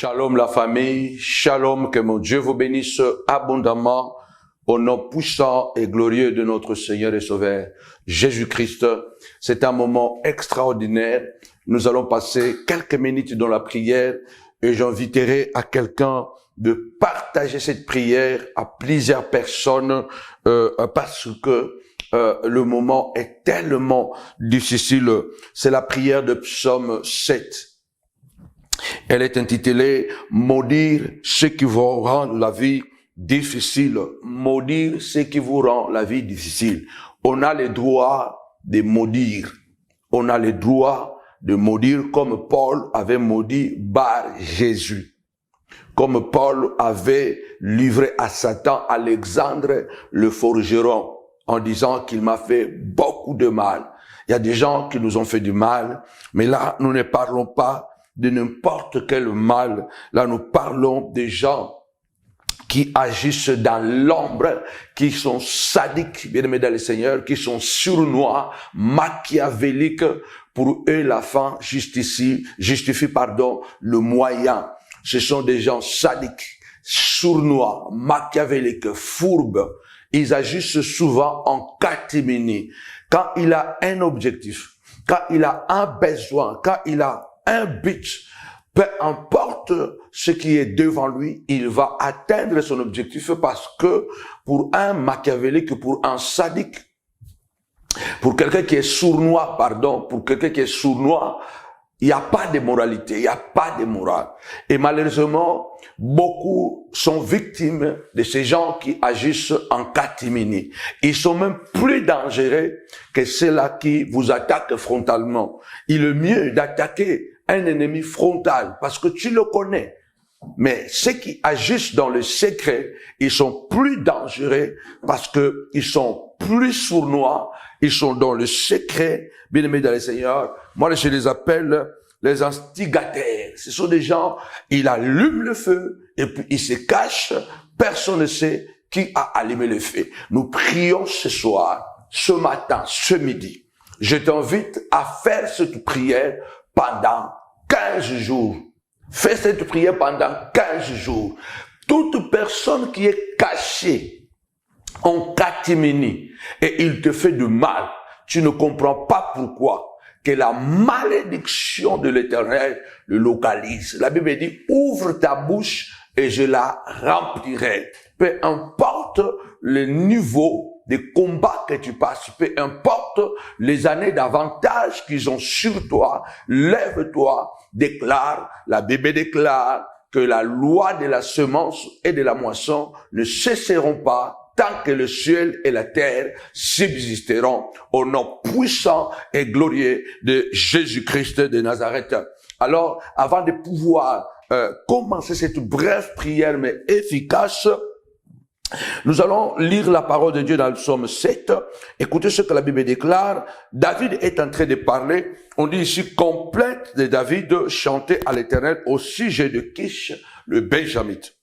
Shalom la famille, shalom, que mon Dieu vous bénisse abondamment au nom puissant et glorieux de notre Seigneur et Sauveur Jésus-Christ. C'est un moment extraordinaire. Nous allons passer quelques minutes dans la prière et j'inviterai à quelqu'un de partager cette prière à plusieurs personnes parce que le moment est tellement difficile. C'est la prière de Psaume 7. Elle est intitulée « Maudire ce qui vous rend la vie difficile ». Maudire ce qui vous rend la vie difficile. On a le droit de maudire. On a le droit de maudire comme Paul avait maudit Bar Jésus. Comme Paul avait livré à Satan Alexandre le forgeron en disant qu'il m'a fait beaucoup de mal. Il y a des gens qui nous ont fait du mal, mais là, nous ne parlons pas de n'importe quel mal. Là, nous parlons des gens qui agissent dans l'ombre, qui sont sadiques, bien-aimés dans le Seigneur, qui sont sournois, machiavéliques. Pour eux, la fin justifie le moyen. Ce sont des gens sadiques, sournois, machiavéliques, fourbes. Ils agissent souvent en catimini. Quand il a un objectif, quand il a un besoin, quand il a un but, peu importe ce qui est devant lui, il va atteindre son objectif parce que pour un machiavélique, pour un sadique, pour quelqu'un qui est sournois, il n'y a pas de moralité, il n'y a pas de morale. Et malheureusement, beaucoup sont victimes de ces gens qui agissent en catimini. Ils sont même plus dangereux que ceux-là qui vous attaquent frontalement. Il est mieux d'attaquer un ennemi frontal parce que tu le connais. Mais ceux qui agissent dans le secret, ils sont plus dangereux parce que ils sont plus sournois, ils sont dans le secret, bien aimés dans le Seigneur. Moi, je les appelle les instigateurs. Ce sont des gens, ils allument le feu et puis ils se cachent. Personne ne sait qui a allumé le feu. Nous prions ce soir, ce matin, ce midi. Je t'invite à faire cette prière pendant 15 jours. Fais cette prière pendant 15 jours. Toute personne qui est cachée en catimini et il te fait du mal, tu ne comprends pas pourquoi, que la malédiction de l'Éternel le localise. La Bible dit, ouvre ta bouche et je la remplirai. Peu importe le niveau de combat que tu passes, peu importe les années d'avantage qu'ils ont sur toi, lève-toi, déclare, la Bible déclare que la loi de la semence et de la moisson ne cesseront pas tant que le ciel et la terre subsisteront au nom puissant et glorieux de Jésus-Christ de Nazareth. Alors, avant de pouvoir commencer cette brève prière mais efficace, nous allons lire la parole de Dieu dans le psaume 7. Écoutez ce que la Bible déclare. David est en train de parler. On dit ici, complète de David, chanter à l'Éternel au sujet de Kish, le Benjamite.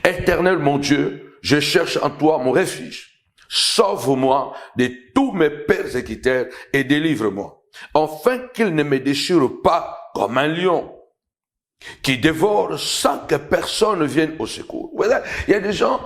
Éternel mon Dieu, je cherche en toi mon refuge. Sauve-moi de tous mes persécuteurs et délivre-moi, afin qu'ils ne me déchirent pas comme un lion qui dévore sans que personne ne vienne au secours. Voilà. Il y a des gens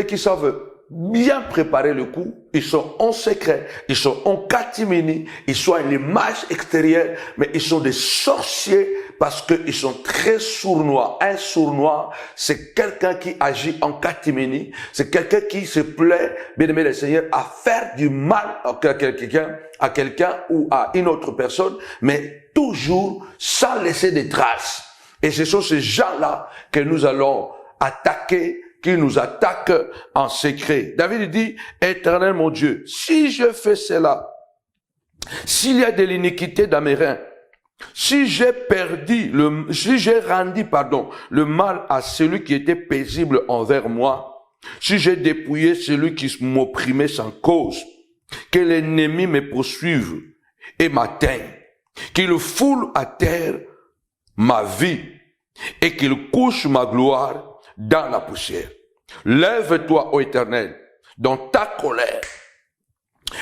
qui savent bien préparer le coup. Ils sont en secret, ils sont en catimini, ils sont à l'image extérieure, mais ils sont des sorciers parce qu'ils sont très sournois. Un sournois, c'est quelqu'un qui agit en catimini, c'est quelqu'un qui se plaît, bien aimé le Seigneur, à faire du mal à quelqu'un ou à une autre personne, mais toujours sans laisser de traces. Et ce sont ces gens-là que nous allons attaquer, qui nous attaquent en secret. David dit, Éternel mon Dieu, si je fais cela, s'il y a de l'iniquité dans mes reins, si j'ai rendu le mal à celui qui était paisible envers moi, si j'ai dépouillé celui qui m'opprimait sans cause, que l'ennemi me poursuive et m'atteigne, qu'il foule à terre ma vie et qu'il couche ma gloire dans la poussière. Lève-toi, ô Éternel, dans ta colère.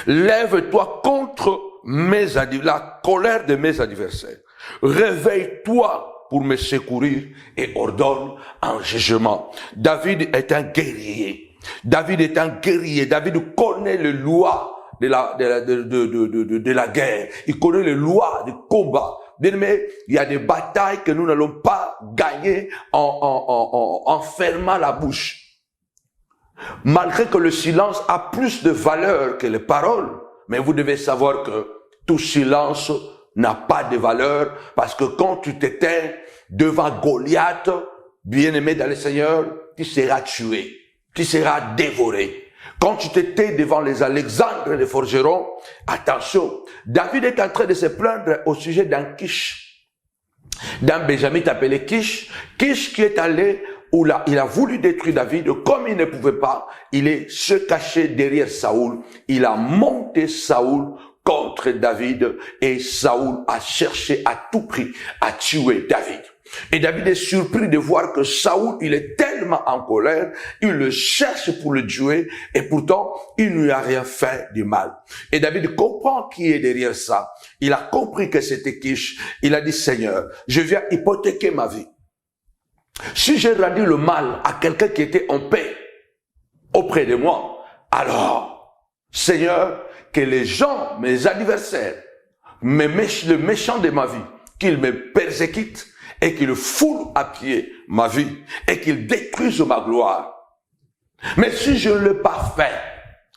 Lève-toi contre la colère de mes adversaires. Réveille-toi pour me secourir et ordonne un jugement. David est un guerrier. David est un guerrier. David connaît les lois de la guerre. Il connaît les lois du combat. Mais il y a des batailles que nous n'allons pas gagner en fermant la bouche. Malgré que le silence a plus de valeur que les paroles, mais vous devez savoir que tout silence n'a pas de valeur, parce que quand tu t'éteins devant Goliath, bien-aimé dans le Seigneur, tu seras tué, tu seras dévoré. Quand tu t'étais devant les Alexandres les forgerons, attention, David est en train de se plaindre au sujet d'un Kish, d'un Benjamin appelé Kish qui est allé où il a voulu détruire David. Comme il ne pouvait pas, il est se caché derrière Saoul. Il a monté Saoul contre David et Saoul a cherché à tout prix à tuer David. Et David est surpris de voir que Saoul, il est tellement en colère, il le cherche pour le tuer et pourtant, il ne lui a rien fait de mal. Et David comprend qui est derrière ça. Il a compris que c'était Kish. Il a dit, Seigneur, je viens hypothéquer ma vie. Si j'ai rendu le mal à quelqu'un qui était en paix auprès de moi, alors, Seigneur, que les gens, mes adversaires, le méchant de ma vie, qu'ils me persécutent et qu'ils foulent à pied ma vie et qu'ils détruisent ma gloire. Mais si je ne l'ai pas fait,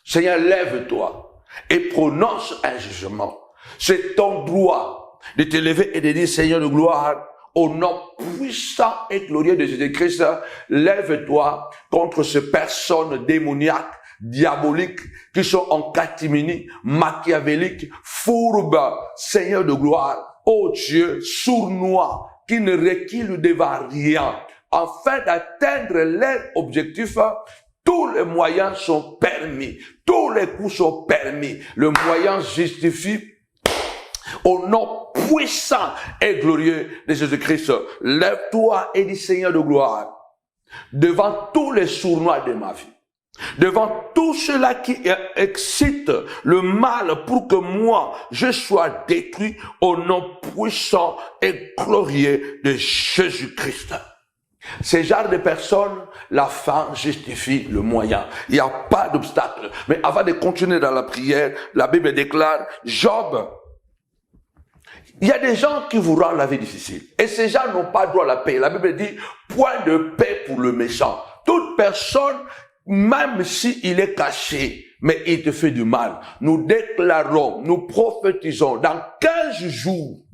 Seigneur, lève-toi et prononce un jugement. C'est ton droit de te lever et de dire, Seigneur de gloire, au nom puissant et glorieux de Jésus-Christ, lève-toi contre ces personnes démoniaques, diaboliques, qui sont en catimini, machiavéliques, fourbes, Seigneur de gloire, ô Dieu, sournois, qui ne reculent devant rien, afin d'atteindre leur objectif. Tous les moyens sont permis, tous les coups sont permis, le moyen justifie. Au nom puissant et glorieux de Jésus-Christ, lève-toi et dis, Seigneur de gloire, devant tous les sournois de ma vie, devant tout cela qui excite le mal pour que moi, je sois détruit au nom puissant et glorieux de Jésus-Christ. Ces genres de personnes, la fin justifie le moyen. Il n'y a pas d'obstacle. Mais avant de continuer dans la prière, la Bible déclare, Job, il y a des gens qui vous rendent la vie difficile. Et ces gens n'ont pas droit à la paix. La Bible dit, point de paix pour le méchant. Toute personne, même s'il est caché, mais il te fait du mal. Nous déclarons, nous prophétisons dans 15 jours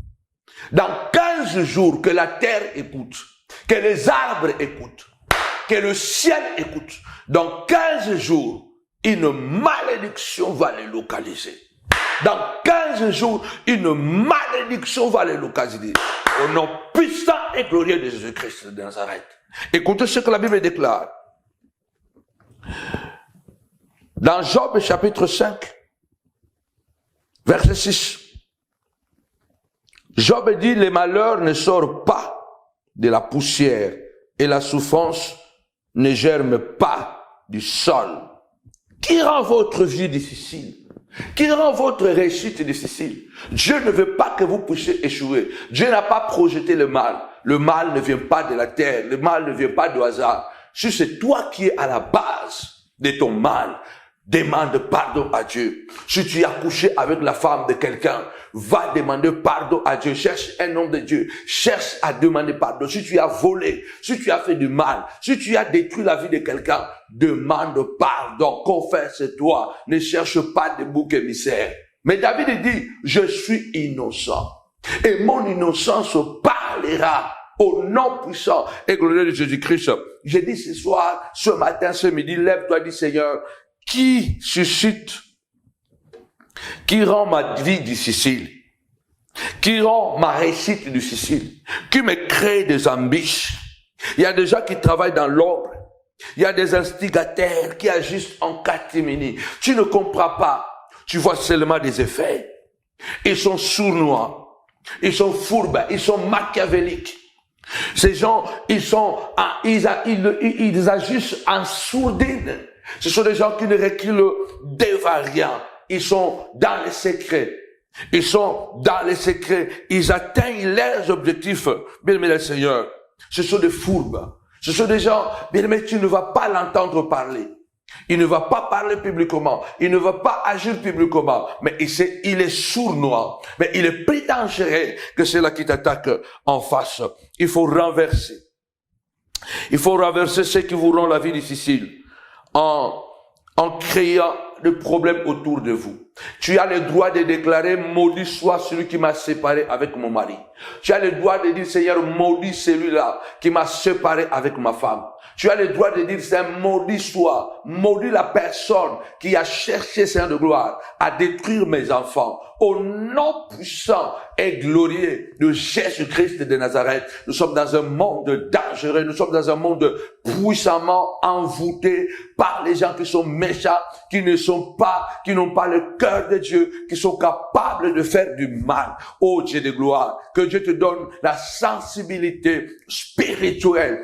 que la terre écoute, que les arbres écoutent, que le ciel écoute. Dans 15 jours, une malédiction va les localiser. Dans 15 jours, une malédiction va les localiser. Au nom puissant et glorieux de Jésus-Christ de Nazareth. Écoutez ce que la Bible déclare. Dans Job chapitre 5, verset 6. Job dit, les malheurs ne sortent pas de la poussière et la souffrance ne germe pas du sol. Qui rend votre vie difficile? Qui rend votre réussite difficile? Dieu ne veut pas que vous puissiez échouer. Dieu n'a pas projeté le mal. Le mal ne vient pas de la terre. Le mal ne vient pas du hasard. Si c'est toi qui es à la base de ton mal, demande pardon à Dieu. Si tu as couché avec la femme de quelqu'un, va demander pardon à Dieu. Cherche un homme de Dieu. Cherche à demander pardon. Si tu as volé, si tu as fait du mal, si tu as détruit la vie de quelqu'un, demande pardon. Confesse-toi. Ne cherche pas de bouc émissaire. Mais David dit, je suis innocent. Et mon innocence parlera au nom puissant et glorieux de Jésus-Christ. J'ai dit ce soir, ce matin, ce midi, lève-toi, dis Seigneur, qui suscite, qui rend ma vie difficile, qui rend ma réussite difficile, qui me crée des embûches. Il y a des gens qui travaillent dans l'ombre. Il y a des instigateurs qui agissent en catimini. Tu ne comprends pas. Tu vois seulement des effets. Ils sont sournois. Ils sont fourbes. Ils sont machiavéliques. Ces gens, ils agissent en sourdine. Ce sont des gens qui ne reculent devant rien. Ils sont dans les secrets. Ils sont dans les secrets. Ils atteignent leurs objectifs. Bien-aimé le Seigneur, ce sont des fourbes. Ce sont des gens, bien-aimé, tu ne vas pas l'entendre parler. Il ne va pas parler publiquement. Il ne va pas agir publiquement. Mais il est sournois. Mais il est plus dangereux que ceux-là qui t'attaquent en face. Il faut renverser. Il faut renverser ceux qui vous rendent la vie difficile en créant des problèmes autour de vous. Tu as le droit de déclarer, maudit soit celui qui m'a séparé avec mon mari. Tu as le droit de dire, Seigneur, maudit celui-là qui m'a séparé avec ma femme. Tu as le droit de dire, Seigneur, maudit soit, maudit la personne qui a cherché, Seigneur de gloire, à détruire mes enfants. Au nom puissant et glorieux de Jésus-Christ de Nazareth, nous sommes dans un monde dangereux, nous sommes dans un monde puissamment envoûté par les gens qui sont méchants, qui n'ont pas le cœur de Dieu, qui sont capables de faire du mal. Oh Dieu de gloire, que Dieu te donne la sensibilité spirituelle.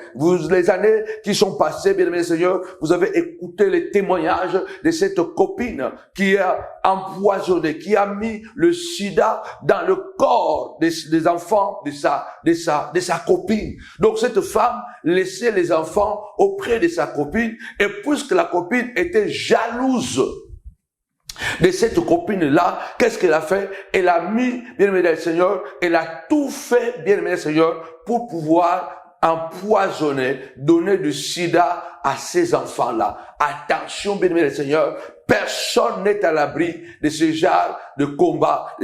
Les années qui sont passées, bien-aimé Seigneur, vous avez écouté les témoignages de cette copine qui a empoisonné, qui a mis le sida dans le corps des enfants de sa copine. Donc cette femme laissait les enfants auprès de sa copine, et puisque la copine était jalouse de cette copine-là, qu'est-ce qu'elle a fait? Elle a mis, bien-aimé le Seigneur, elle a tout fait, bien-aimé le Seigneur, pour pouvoir empoisonner, donner du sida à ces enfants-là. Attention, bien-aimé le Seigneur, personne n'est à l'abri de ce genre de combat,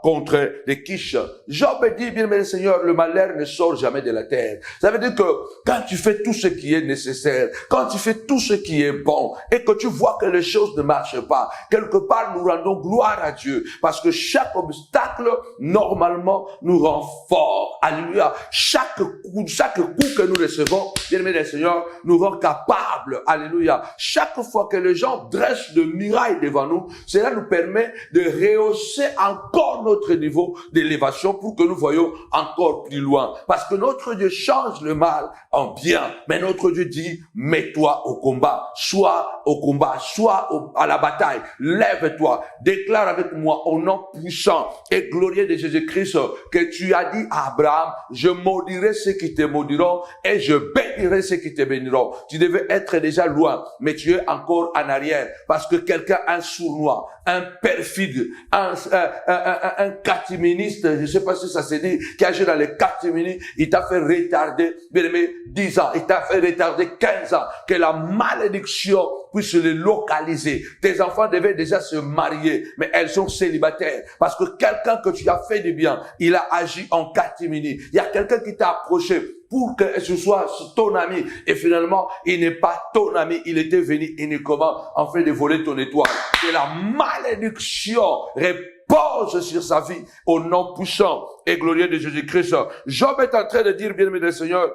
contre les quiches. Job dit, bien-aimé le Seigneur, le malheur ne sort jamais de la terre. Ça veut dire que quand tu fais tout ce qui est nécessaire, quand tu fais tout ce qui est bon, et que tu vois que les choses ne marchent pas, quelque part nous rendons gloire à Dieu, parce que chaque obstacle, normalement, nous rend fort. Alléluia. Chaque coup que nous recevons, bien-aimé le Seigneur, nous rend capables. Alléluia. Chaque fois que les gens dressent de murailles devant nous, cela nous permet de rehausser encore notre niveau d'élévation pour que nous voyons encore plus loin. Parce que notre Dieu change le mal en bien. Mais notre Dieu dit, mets-toi au combat. Sois au combat. Sois à la bataille. Lève-toi. Déclare avec moi au nom puissant et glorieux de Jésus-Christ que tu as dit à Abraham, je maudirai ceux qui te maudiront et je bénirai ceux qui te béniront. Tu devais être déjà loin, mais tu es encore en arrière parce que quelqu'un, un sournois, un perfide, un catéministe, je ne sais pas si ça se dit, qui agit dans les catéminies, il t'a fait retarder, bien aimé, 10 ans, il t'a fait retarder 15 ans, que la malédiction puisse les localiser. Tes enfants devaient déjà se marier, mais elles sont célibataires, parce que quelqu'un que tu as fait du bien, il a agi en catéminie. Il y a quelqu'un qui t'a approché pour que ce soit ton ami, et finalement, il n'est pas ton ami, il était venu uniquement en fait de voler ton étoile. Que la malédiction repose sur sa vie au nom puissant et glorieux de Jésus-Christ. Job est en train de dire, bien-aimé le Seigneur,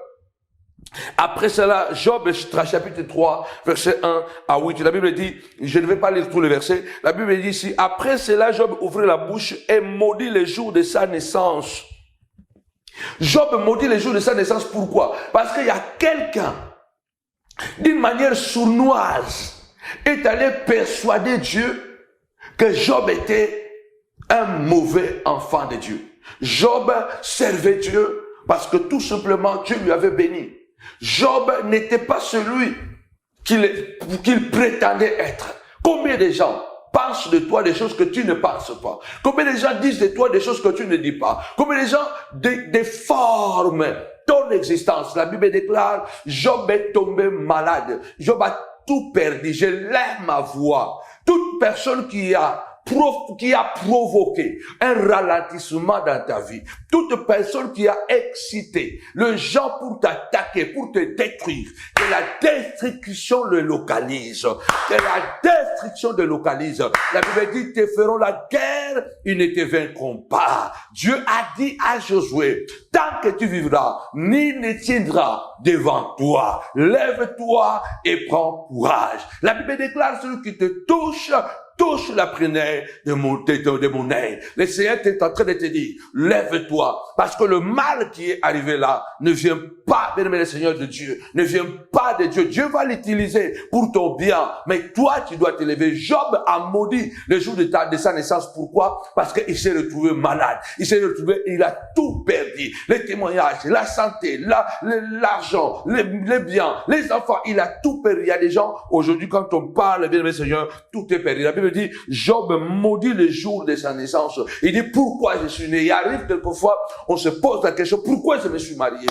après cela, Job, chapitre 3, verset 1 à 8, la Bible dit, je ne vais pas lire tous les versets, la Bible dit ici, après cela, Job ouvrit la bouche et maudit les jours de sa naissance. Job maudit les jours de sa naissance, pourquoi? Parce qu'il y a quelqu'un, d'une manière sournoise, est allé persuader Dieu que Job était un mauvais enfant de Dieu. Job servait Dieu parce que tout simplement Dieu lui avait béni. Job n'était pas celui qu'il prétendait être. Combien de gens pensent de toi des choses que tu ne penses pas? Combien de gens disent de toi des choses que tu ne dis pas? Combien de gens déforment ton existence? La Bible déclare, Job est tombé malade. Job a tout perdu. Je lève ma voix. Toute personne qui a provoqué un ralentissement dans ta vie, toute personne qui a excité les gens pour t'attaquer, pour te détruire, que la destruction le localise, que la destruction le localise. La Bible dit, te feront la guerre, ils ne te vaincront pas. Dieu a dit à Josué, tant que tu vivras, nul ne tiendra devant toi. Lève-toi et prends courage. La Bible déclare, celui qui te touche touche la prunelle de mon œil. Le Seigneur est en train de te dire, lève-toi, parce que le mal qui est arrivé là ne vient pas, bien aimé le Seigneur de Dieu, ne vient pas de Dieu. Dieu va l'utiliser pour ton bien, mais toi, tu dois te lever. Job a maudit le jour de sa naissance. Pourquoi? Parce qu'il s'est retrouvé malade. Il s'est retrouvé, il a tout perdu. Les témoignages, la santé, l'argent, les biens, les enfants, il a tout perdu. Il y a des gens, aujourd'hui, quand on parle, bien aimé Seigneur, tout est perdu. La Bible dit, Job maudit le jour de sa naissance. Il dit, pourquoi je suis né? Il arrive quelquefois, on se pose la question, pourquoi je me suis marié?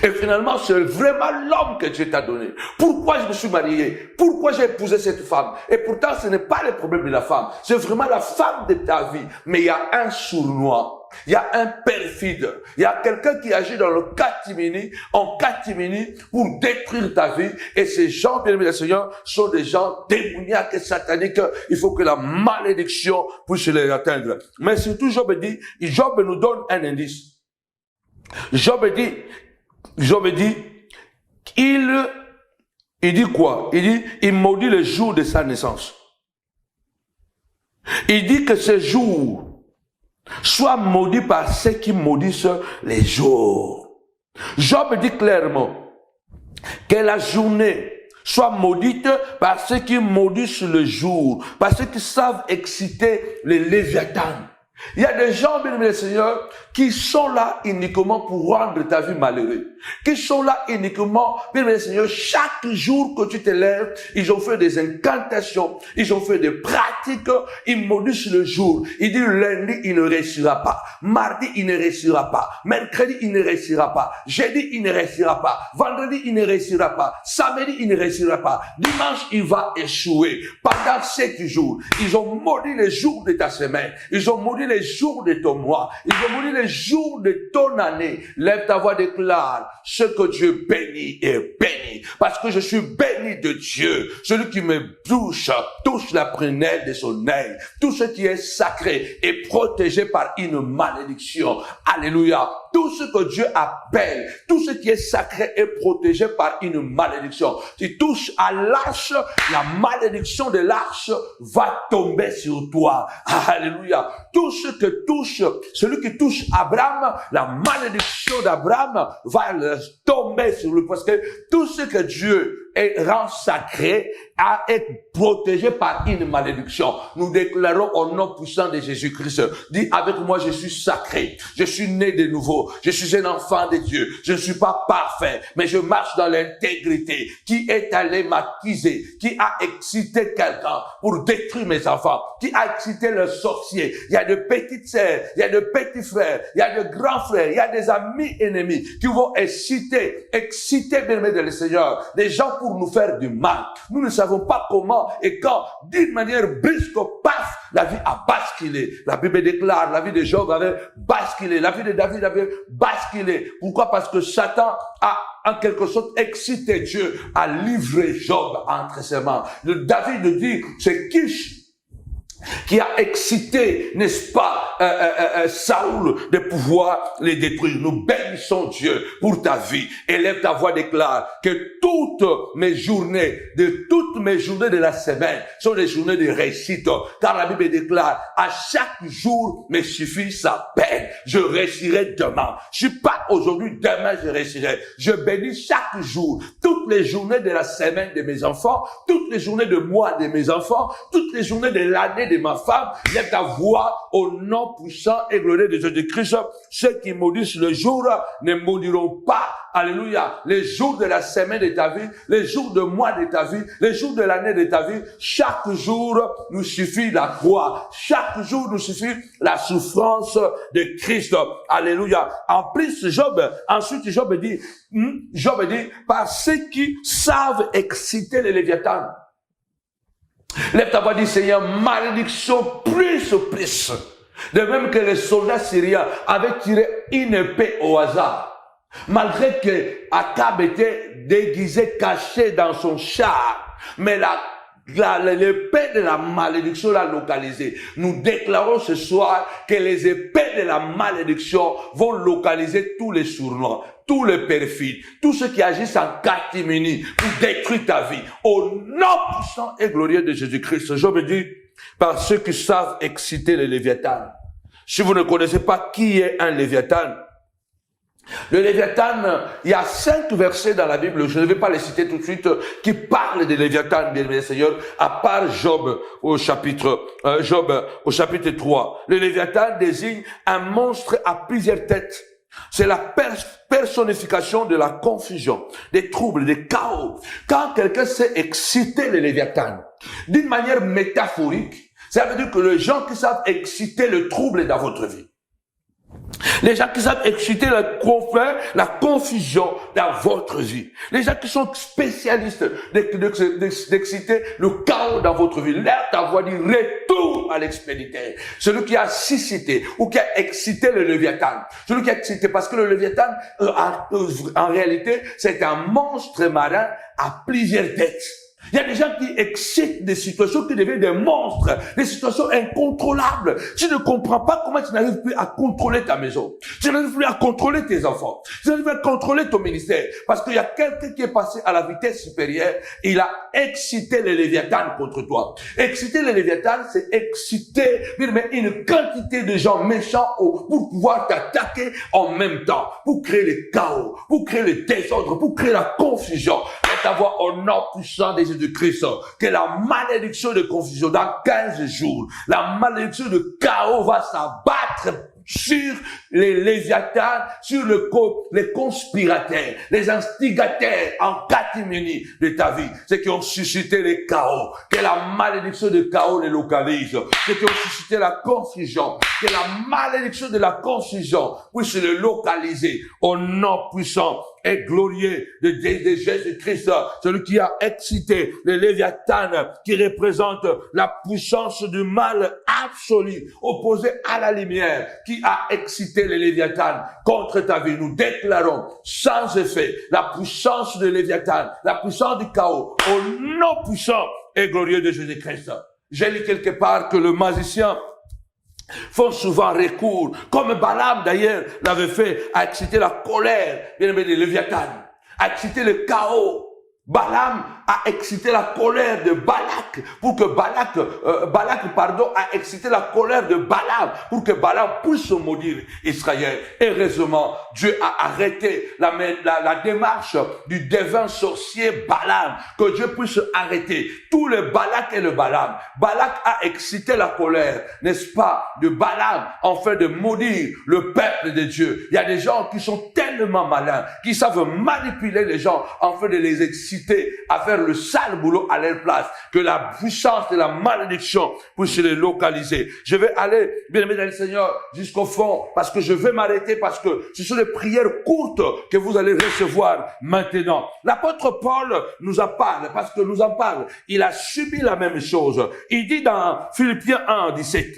Et finalement, c'est vraiment l'homme que Dieu t'a donné. Pourquoi je me suis marié? Pourquoi j'ai épousé cette femme? Et pourtant, ce n'est pas le problème de la femme. C'est vraiment la femme de ta vie. Mais il y a un sournois. Il y a un perfide. Il y a quelqu'un qui agit dans le catimini, en catimini, pour détruire ta vie. Et ces gens, bien aimés le Seigneur, sont des gens démoniaques et sataniques. Il faut que la malédiction puisse les atteindre. Mais surtout, Job nous donne un indice. Job dit, il dit quoi? Il dit, il maudit le jour de sa naissance. Il dit que ce jour soit maudit par ceux qui maudissent les jours. Job dit clairement que la journée soit maudite par ceux qui maudissent le jour, par ceux qui savent exciter les léviathans. Il y a des gens, bien aimés le Seigneur, qui sont là uniquement pour rendre ta vie malheureuse. Qui sont là uniquement, bien aimé le Seigneur, chaque jour que tu te lèves, ils ont fait des incantations, ils ont fait des pratiques, ils maudissent le jour. Ils disent lundi, il ne réussira pas. Mardi, il ne réussira pas. Mercredi, il ne réussira pas. Jeudi, il ne réussira pas. Vendredi, il ne réussira pas. Samedi, il ne réussira pas. Dimanche, il va échouer. Pendant 7 jours, ils ont maudit les jours de ta semaine. Ils ont maudit les jours de ton mois. Ils ont maudit les jours de ton année. Lève ta voix, déclare, ce que Dieu bénit est béni. Parce que je suis béni de Dieu. Celui qui me touche la prunelle de son œil. Tout ce qui est sacré est protégé par une malédiction. Alléluia. Tout ce que Dieu appelle, tout ce qui est sacré est protégé par une malédiction. Tu touches à l'arche, la malédiction de l'arche va tomber sur toi. Alléluia. Tout ce que touche, celui qui touche Abraham, la malédiction d'Abraham va tomber sur lui. Parce que tout ce que Dieu rend sacré à être protégé par une malédiction. Nous déclarons au nom puissant de Jésus-Christ. Dis avec moi, je suis sacré. Je suis né de nouveau. Je suis un enfant de Dieu. Je ne suis pas parfait, mais je marche dans l'intégrité. Qui est allé m'accuser? Qui a excité quelqu'un pour détruire mes enfants? Qui a excité le sorcier? Il y a de petites sœurs, il y a de petits frères, il y a de grands frères, il y a des amis ennemis qui vont exciter, bien-aimés de le Seigneur, des gens pour nous faire du mal. Nous ne savons pas comment et quand, d'une manière brusque, paf, la vie a basculé. La Bible déclare, la vie de Job avait basculé, la vie de David avait basculé. Pourquoi? Parce que Satan a en quelque sorte excité Dieu à livrer Job entre ses mains. David dit, c'est qui a excité, n'est-ce pas, Saoul de pouvoir les détruire. Nous bénissons Dieu pour ta vie. Élève ta voix, déclare que toutes mes journées de la semaine sont des journées de réussite. Car la Bible déclare, à chaque jour me suffit sa peine. Je réussirai demain. Je suis pas aujourd'hui, demain je réussirai. Je bénis chaque jour, toutes les journées de la semaine de mes enfants, toutes les journées de mois de mes enfants, toutes les journées de l'année de ma femme. Lève ta voix au nom puissant et glorieux de Jésus-Christ. Ceux qui maudissent le jour ne maudiront pas. Alléluia. Les jours de la semaine de ta vie, les jours de mois de ta vie, les jours de l'année de ta vie, chaque jour nous suffit la croix. Chaque jour nous suffit la souffrance de Christ. Alléluia. En plus, ensuite Job dit, par ceux qui savent exciter les léviathans. Lève ta voix, dit Seigneur, malédiction plus. De même que les soldats syriens avaient tiré une épée au hasard. Malgré que Akab était déguisé, caché dans son char. Mais l'épée de la malédiction l'a localisé. Nous déclarons ce soir que les épées de la malédiction vont localiser tous les sournois, tous les perfides, tous ceux qui agissent en catimini pour détruire ta vie. Au nom puissant et glorieux de Jésus-Christ, je me dis, par ceux qui savent exciter le Léviathan. Si vous ne connaissez pas qui est un Léviathan, le Léviathan, il y a 5 versets dans la Bible, je ne vais pas les citer tout de suite, qui parlent de Léviathan, bien aimé Seigneur, à part Job au chapitre 3. Le Léviathan désigne un monstre à plusieurs têtes. C'est la personnification de la confusion, des troubles, des chaos. Quand quelqu'un sait exciter le Léviathan, d'une manière métaphorique, ça veut dire que les gens qui savent exciter le trouble dans votre vie, les gens qui savent exciter la confusion dans votre vie. Les gens qui sont spécialistes d'exciter le chaos dans votre vie. L'air ta voix dit retour à l'expéditeur. Celui qui a suscité ou qui a excité le Léviathan. Celui qui a excité, parce que le Léviathan, en réalité, c'est un monstre marin à plusieurs têtes. Il y a des gens qui excitent des situations qui deviennent des monstres, des situations incontrôlables. Tu ne comprends pas comment tu n'arrives plus à contrôler ta maison. Tu n'arrives plus à contrôler tes enfants. Tu n'arrives plus à contrôler ton ministère. Parce qu'il y a quelqu'un qui est passé à la vitesse supérieure et il a excité les Léviathans contre toi. Exciter les Léviathans, c'est exciter une quantité de gens méchants pour pouvoir t'attaquer en même temps, pour créer le chaos, pour créer le désordre, pour créer la confusion. Et t'avoir au nom puissant des de Christ, que la malédiction de confusion dans 15 jours, la malédiction de chaos va s'abattre sur les Léviathans, sur les conspirateurs, les instigateurs en catimini de ta vie, ceux qui ont suscité les chaos, que la malédiction de chaos les localise, ceux qui ont suscité la confusion, que la malédiction de la confusion puisse les localiser au nom puissant et glorieux de Jésus-Christ, celui qui a excité les Léviathans, qui représente la puissance du mal absolu, opposé à la lumière, qui a excité les Léviathans contre ta vie. Nous déclarons sans effet la puissance de Léviathan, la puissance du chaos, au nom puissant et glorieux de Jésus-Christ. J'ai lu quelque part que le magicien font souvent recours, comme Balaam d'ailleurs l'avait fait, à exciter la colère, bien aimé, des Léviathans, à exciter le chaos. Balaam a excité la colère de Balak pour que Balak a excité la colère de Balaam pour que Balaam puisse maudire Israël. Heureusement, Dieu a arrêté la démarche du devin sorcier Balaam, que Dieu puisse arrêter tous les Balak et le Balaam. Balak a excité la colère, n'est-ce pas, de Balaam, afin de maudire le peuple de Dieu. Il y a des gens qui sont tellement malins, qui savent manipuler les gens afin de les exciter à faire le sale boulot à leur place, que la puissance de la malédiction puisse les localiser. Je vais aller, bien aimé dans le Seigneur, jusqu'au fond, parce que je vais m'arrêter, parce que ce sont des prières courtes que vous allez recevoir maintenant. L'apôtre Paul nous en parle, parce que nous en parle. Il a subi la même chose. Il dit dans Philippiens 1, 17,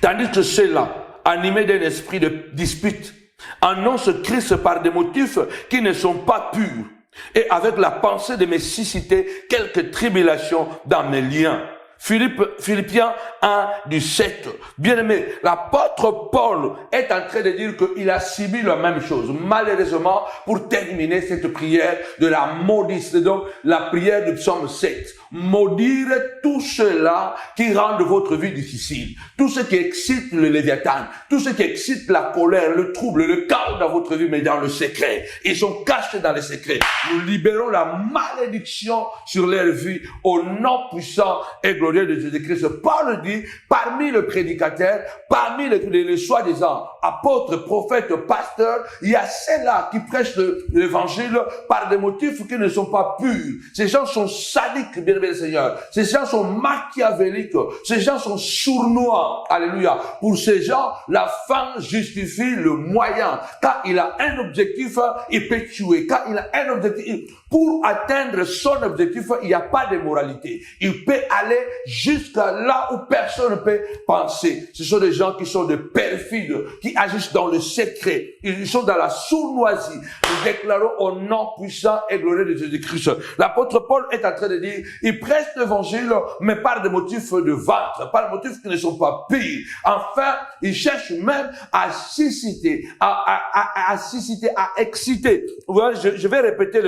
tandis que ceux-là, animés d'un esprit de dispute, annoncent Christ par des motifs qui ne sont pas purs, et avec la pensée de me susciter quelques tribulations dans mes liens. Philippiens 1, 17. Bien aimé, l'apôtre Paul est en train de dire qu'il a subi la même chose. Malheureusement, pour terminer cette prière de la maudite, donc la prière du psaume 7. Maudire tout cela qui rendent votre vie difficile. Tout ce qui excite le Léviathan. Tout ce qui excite la colère, le trouble, le chaos dans votre vie, mais dans le secret. Ils sont cachés dans le secret. Nous libérons la malédiction sur leur vie au nom puissant et glorieux de Jésus-Christ. Paul dit, parmi les prédicateurs, parmi les soi-disant apôtres, prophètes, pasteurs, il y a ceux-là qui prêchent l'évangile par des motifs qui ne sont pas purs. Ces gens sont sadiques, bien aimé Seigneur. Ces gens sont machiavéliques. Ces gens sont sournois. Alléluia. Pour ces gens, la fin justifie le moyen. Quand il a un objectif, il peut tuer. Quand il a un objectif, pour atteindre son objectif, il n'y a pas de moralité. Il peut aller jusqu'à là où personne ne peut penser. Ce sont des gens qui sont des perfides, qui agissent dans le secret. Ils sont dans la sournoisie. Nous déclarons au nom puissant et glorieux de Jésus-Christ. L'apôtre Paul est en train de dire, il prêche l'évangile, mais par des motifs de ventre, par des motifs qui ne sont pas pires. Enfin, il cherche même à susciter, à exciter. Voilà, je vais répéter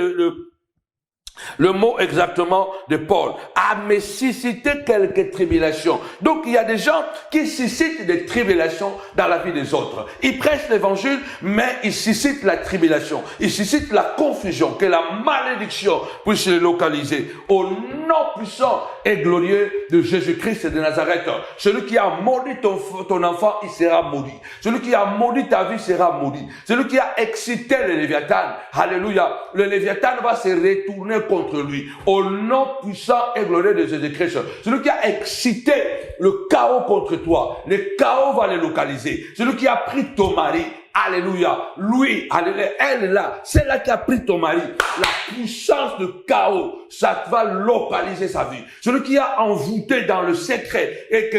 le mot exactement de Paul, à me susciter quelques tribulations. Donc il y a des gens qui suscitent des tribulations dans la vie des autres. Ils prêchent l'évangile, mais ils suscitent la tribulation. Ils suscitent la confusion, que la malédiction puisse les localiser. Au nom puissant et glorieux de Jésus-Christ de Nazareth, celui qui a maudit ton enfant, il sera maudit. Celui qui a maudit ta vie sera maudit. Celui qui a excité le Léviathan, alléluia, le Léviathan va se retourner contre lui, au nom puissant et glorieux de Jésus-Christ. Celui qui a excité le chaos contre toi, le chaos va le localiser. Celui qui a pris ton mari, alléluia, lui, alléluia, elle là, c'est là qui a pris ton mari, la puissance de chaos, ça va localiser sa vie. Celui qui a envoûté dans le secret et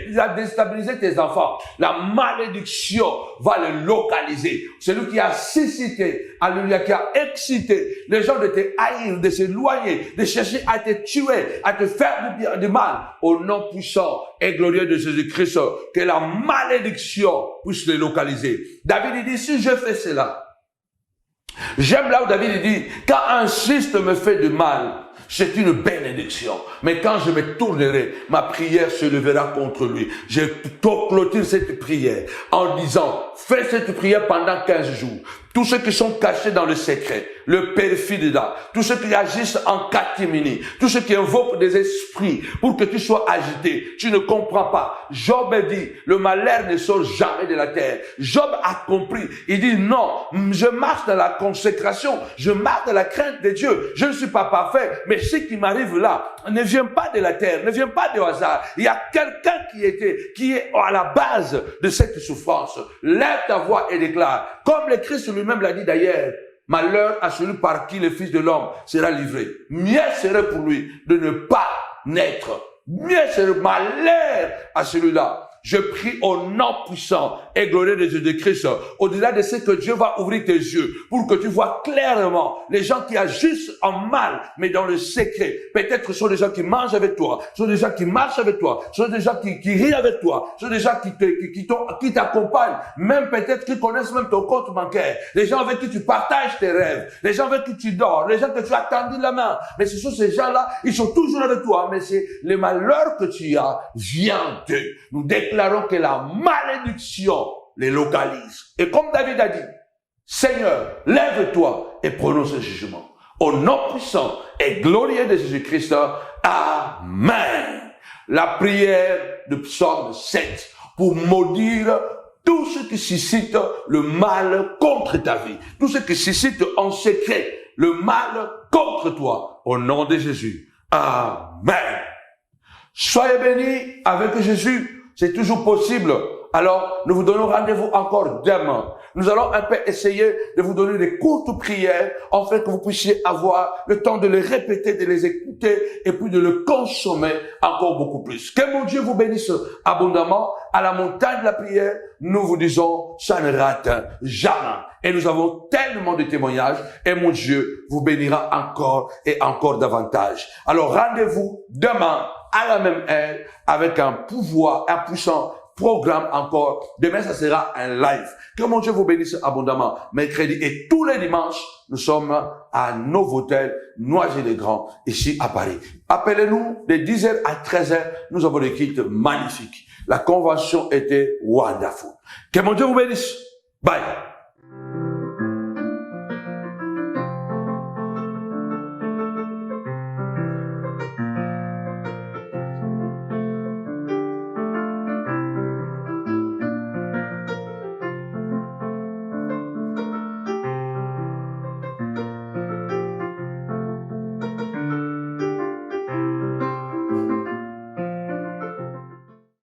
il a déstabilisé tes enfants, la malédiction va le localiser. Celui qui a suscité, alléluia, qui a excité les gens de te haïr, de s'éloigner, de chercher à te tuer, à te faire du mal, au nom puissant et glorieux de Jésus-Christ, que la malédiction puisse les localiser. David il dit, si je fais cela, j'aime là où David il dit, quand un Christ me fait du mal, c'est une bénédiction. Mais quand je me tournerai, ma prière se levera contre lui. Je clôture cette prière en disant, fais cette prière pendant 15 jours. Tous ceux qui sont cachés dans le secret, le perfide là, tous ceux qui agissent en catimini, tous ceux qui invoquent des esprits pour que tu sois agité, tu ne comprends pas. Job dit, le malheur ne sort jamais de la terre. Job a compris. Il dit, non, je marche dans la consécration, je marche dans la crainte de Dieu. Je ne suis pas parfait, mais ce qui m'arrive là ne vient pas de la terre, ne vient pas de hasard. Il y a quelqu'un qui est à la base de cette souffrance. Lève ta voix et déclare, comme le Christ lui-même l'a dit d'ailleurs, malheur à celui par qui le Fils de l'homme sera livré. Mieux serait pour lui de ne pas naître. Mieux serait malheur à celui-là. Je prie au nom puissant et glorieux de Jésus-Christ, au-delà de ce que Dieu va ouvrir tes yeux, pour que tu vois clairement les gens qui agissent en mal, mais dans le secret. Peut-être ce sont des gens qui mangent avec toi, ce sont des gens qui marchent avec toi, ce sont des gens qui rient avec toi, ce sont des gens qui t'accompagnent, même peut-être qui connaissent même ton compte bancaire, les gens avec qui tu partages tes rêves, les gens avec qui tu dors, les gens que tu as tendu la main. Mais ce sont ces gens-là, ils sont toujours avec toi, mais c'est le malheur que tu as vient d'eux. Nous déclarons que la malédiction les localise. Et comme David a dit, Seigneur, lève-toi et prononce ce jugement. Au nom puissant et glorieux de Jésus-Christ, Amen. La prière de Psaume 7 pour maudire tout ce qui suscite le mal contre ta vie, tout ce qui suscite en secret le mal contre toi. Au nom de Jésus, Amen. Soyez bénis avec Jésus. C'est toujours possible. Alors, nous vous donnons rendez-vous encore demain. Nous allons un peu essayer de vous donner des courtes prières afin que vous puissiez avoir le temps de les répéter, de les écouter et puis de le consommer encore beaucoup plus. Que mon Dieu vous bénisse abondamment. À la montagne de la prière, nous vous disons, ça ne rate jamais. Et nous avons tellement de témoignages et mon Dieu vous bénira encore et encore davantage. Alors, rendez-vous demain à la même heure avec un pouvoir, un puissant programme encore. Demain, ça sera un live. Que mon Dieu vous bénisse abondamment. Mercredi et tous les dimanches, nous sommes à Novotel, Noisy-le-Grand, ici à Paris. Appelez-nous de 10h à 13h. Nous avons des kits magnifiques. La convention était wonderful. Que mon Dieu vous bénisse. Bye.